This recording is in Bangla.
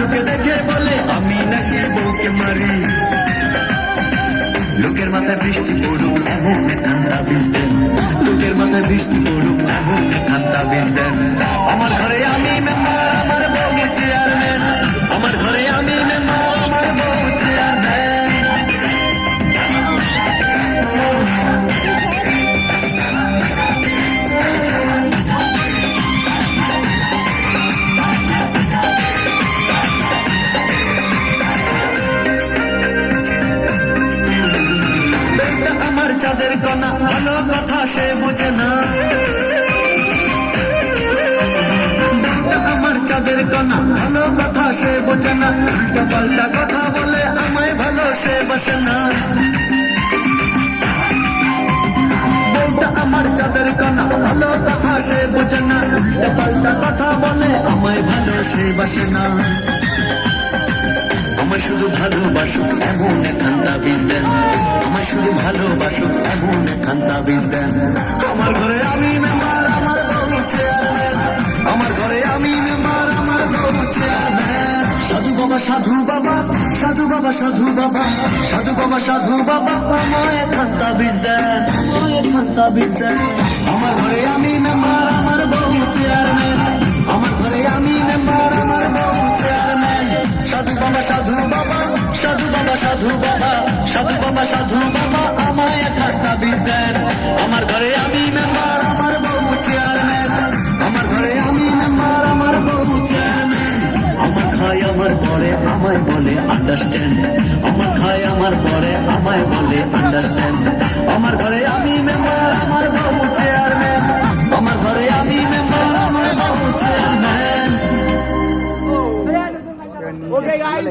লোকে দেখে বলে আমি নাকি বউকে মারি। লোকের মাথায় বৃষ্টি পড়ুক এমন ঠান্ডা বীজ দেন, লোকের মাথায় বৃষ্টি পড়ুক এমন ঠান্ডা বীজ দেন। আমার ঘরে আমি মেম্বার, আমার বউ চেয়ারম্যান। আমার ঘরে আমি মেম্বার, আমার বউ চেয়ারম্যান। আমার চাঁদের কণা, ভালো কথা সে বুঝে না। আমার চাঁদের কণা, ভালো কথা সে বোঝে না। উল্টা পাল্টা কথা বলে আমায় ভালো সে বসে না। বউটা আমার চাঁদের কণা, ভালো কথা সে বোঝে না। উল্টা পাল্টা কথা বলে আমায় ভালো সে বসে না। আমায় শুধু ভালোবাসো এমন ঠান্ডা বীজ দেন, আমায় শুধু ভালোবাসো এমন ঠান্ডা বীজ দেন। আমার ঘরে আমি মেম্বার, আমার বউ চেয়ারম্যান। আমার ঘরে আমি মেম্বার, আমার বউ চেয়ারম্যান। সাধু বাবা, সাধু বাবা, সাধু বাবা, সাধু বাবা, সাধু বাবা, সাধু বাবা, আমায় ঠান্ডা বীজ দেন, আমায় ঠান্ডা বীজ দেন। আমার ঘরে আমি মেম্বার, আমার বউ চেয়ারম্যান। আমার ঘরে আমি মেম্বার, আমার বউ চেয়ারম্যান। সাধু বাবা, সাধু বাবা, সাধু বাবা, সাধু বাবা, সাধু বাবা, সাধু বাবা, আমায় ঠান্ডা বীজ দেন। আমার ঘরে আমি মেম্বার, আমার বউ চেয়ারম্যান। আমার ঘরে আমি মেম্বার, আমার বউ চেয়ারম্যান। আমার খায় আমার পরে আমায় বলে আন্ডারস্ট্যান্ড, আমার খায় আমার পরে আমায় বলে আন্ডারস্ট্যান্ড। আমার ঘরে আমি মেম্বার, আমার বউ চেয়ারম্যান। আমার ঘরে আমি মেম্বার, আমার বউ চেয়ারম্যান। Okay, guys.